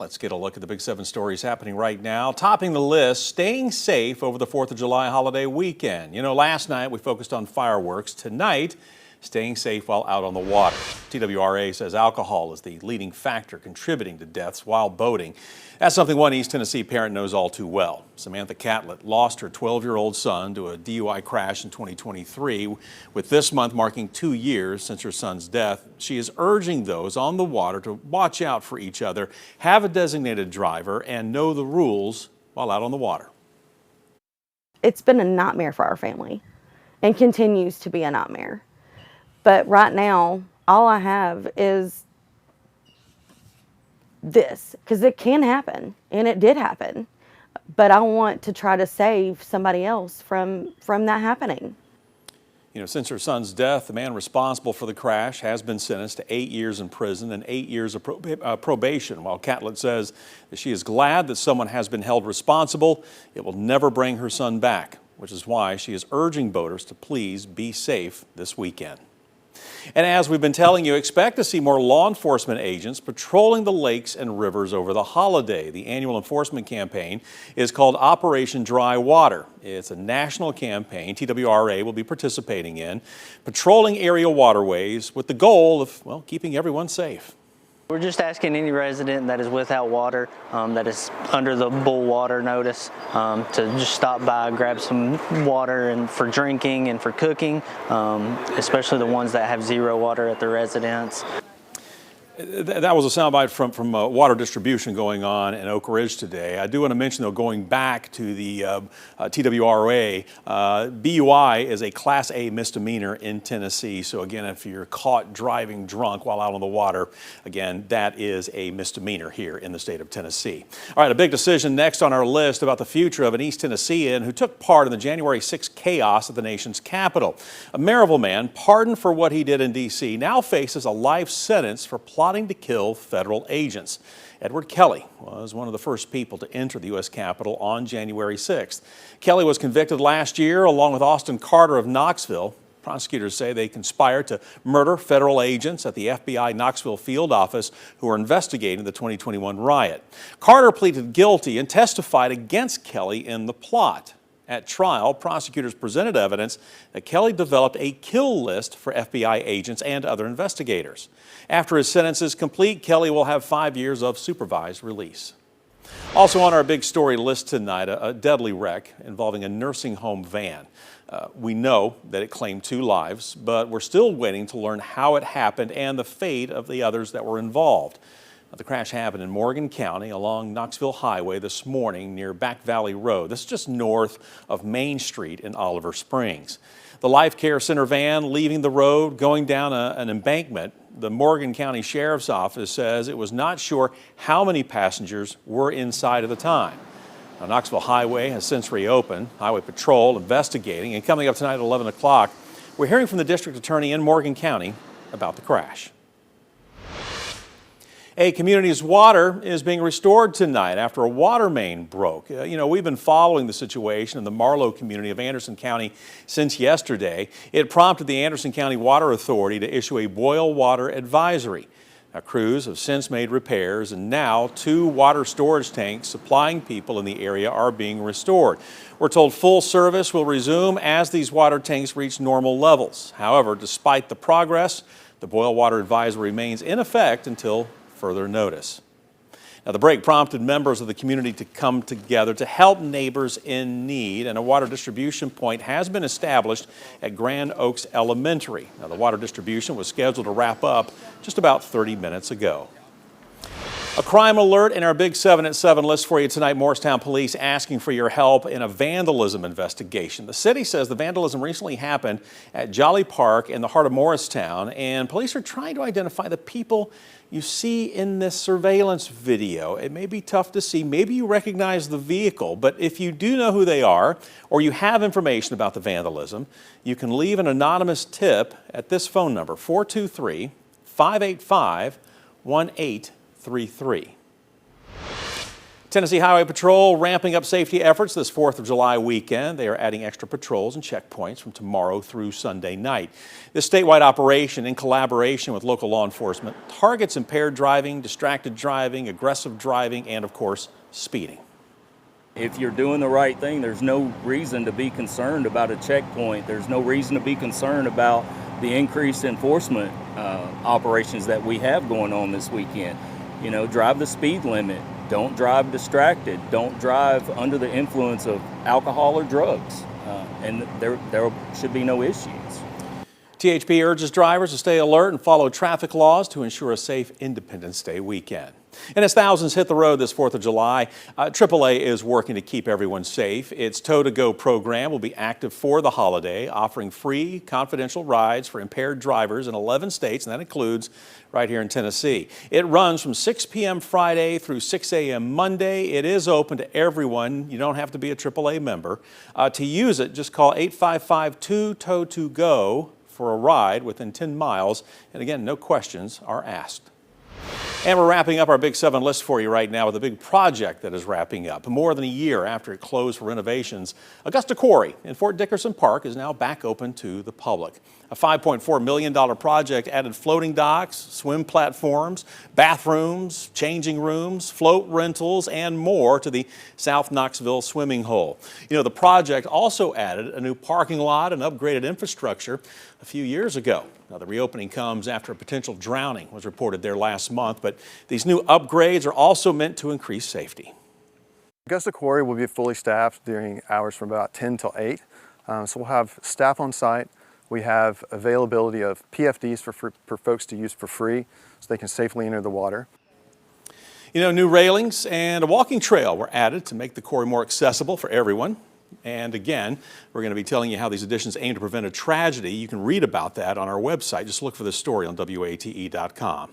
Let's get a look at the Big 7 stories happening right now. Topping the list, staying safe over the 4th of July holiday weekend. You know, last night we focused on fireworks. Tonight, staying safe while out on the water. TWRA says alcohol is the leading factor contributing to deaths while boating. That's something one East Tennessee parent knows all too well. Samantha Catlett lost her 12-year-old son to a DUI crash in 2023. With this month marking 2 years since her son's death, she is urging those on the water to watch out for each other, have a designated driver, and know the rules while out on the water. It's been a nightmare for our family and continues to be a nightmare. But right now, all I have is this, because it can happen, and it did happen. But I want to try to save somebody else from that happening. You know, since her son's death, the man responsible for the crash has been sentenced to 8 years in prison and 8 years of probation, while Catlett says that she is glad that someone has been held responsible. It will never bring her son back, which is why she is urging boaters to please be safe this weekend. And as we've been telling you, expect to see more law enforcement agents patrolling the lakes and rivers over the holiday. The annual enforcement campaign is called Operation Dry Water. It's a national campaign TWRA will be participating in, patrolling area waterways with the goal of, well, keeping everyone safe. We're just asking any resident that is without water, that is under the bull water notice, to just stop by, grab some water and for drinking and for cooking, especially the ones that have zero water at their residence. That was a soundbite from water distribution going on in Oak Ridge today. I do want to mention, though, going back to the TWRA, BUI is a Class A misdemeanor in Tennessee. So again, if you're caught driving drunk while out on the water, again, that is a misdemeanor here in the state of Tennessee. All right, a big decision next on our list about the future of an East Tennessean who took part in the January 6th chaos at the nation's capital. A Maryville man, pardoned for what he did in D.C., now faces a life sentence for plotting to kill federal agents. Edward Kelly was one of the first people to enter the U.S. Capitol on January 6th. Kelly was convicted last year along with Austin Carter of Knoxville. Prosecutors say they conspired to murder federal agents at the FBI Knoxville field office who were investigating the 2021 riot. Carter pleaded guilty and testified against Kelly in the plot. At trial, prosecutors presented evidence that Kelly developed a kill list for FBI agents and other investigators. After his sentence is complete, Kelly will have 5 years of supervised release. Also on our big story list tonight, a deadly wreck involving a nursing home van. We know that it claimed 2 lives, but we're still waiting to learn how it happened and the fate of the others that were involved. The crash happened in Morgan County along Knoxville Highway this morning near Back Valley Road. This is just north of Main Street in Oliver Springs. The Life Care Center van leaving the road, going down an embankment. The Morgan County Sheriff's Office says it was not sure how many passengers were inside at the time. Now, Knoxville Highway has since reopened. Highway Patrol investigating. And coming up tonight at 11 o'clock, we're hearing from the district attorney in Morgan County about the crash. A community's water is being restored tonight after a water main broke. You know, we've been following the situation in the Marlo community of Anderson County since yesterday. It prompted the Anderson County Water Authority to issue a boil water advisory. Now, crews have since made repairs, and now 2 water storage tanks supplying people in the area are being restored. We're told full service will resume as these water tanks reach normal levels. However, despite the progress, the boil water advisory remains in effect until further notice. Now, the break prompted members of the community to come together to help neighbors in need, and a water distribution point has been established at Grand Oaks Elementary. Now, the water distribution was scheduled to wrap up just about 30 minutes ago. A crime alert in our Big 7 at 7 list for you tonight. Morristown Police asking for your help in a vandalism investigation. The city says the vandalism recently happened at Jolly Park in the heart of Morristown, and police are trying to identify the people you see in this surveillance video. It may be tough to see. Maybe you recognize the vehicle, but if you do know who they are or you have information about the vandalism, you can leave an anonymous tip at this phone number, 423-585-1833. Tennessee Highway Patrol ramping up safety efforts this 4th of July weekend. They are adding extra patrols and checkpoints from tomorrow through Sunday night. This statewide operation, in collaboration with local law enforcement, targets impaired driving, distracted driving, aggressive driving, and of course, speeding. If you're doing the right thing, there's no reason to be concerned about a checkpoint. There's no reason to be concerned about the increased enforcement operations that we have going on this weekend. You know, drive the speed limit. Don't drive distracted. Don't drive under the influence of alcohol or drugs. And there should be no issues. THP urges drivers to stay alert and follow traffic laws to ensure a safe Independence Day weekend. And as thousands hit the road this 4th of July, AAA is working to keep everyone safe. Its Tow to Go program will be active for the holiday, offering free confidential rides for impaired drivers in 11 states, and that includes right here in Tennessee. It runs from 6 p.m. Friday through 6 a.m. Monday. It is open to everyone. You don't have to be a AAA member. To use it, just call 855-2-TOW-2-GO for a ride within 10 miles. And again, no questions are asked. And we're wrapping up our Big 7 list for you right now with a big project that is wrapping up. More than a year after it closed for renovations, Augusta Corey in Fort Dickerson Park is now back open to the public. A $5.4 million project added floating docks, swim platforms, bathrooms, changing rooms, float rentals, and more to the South Knoxville swimming hole. You know, the project also added a new parking lot and upgraded infrastructure a few years ago. Now, the reopening comes after a potential drowning was reported there last month, but these new upgrades are also meant to increase safety. Augusta Corey will be fully staffed during hours from about 10 till 8. So we'll have staff on site. We have availability of PFDs for folks to use for free so they can safely enter the water. You know, new railings and a walking trail were added to make the Corey more accessible for everyone. And again, we're going to be telling you how these additions aim to prevent a tragedy. You can read about that on our website. Just look for this story on WATE.com.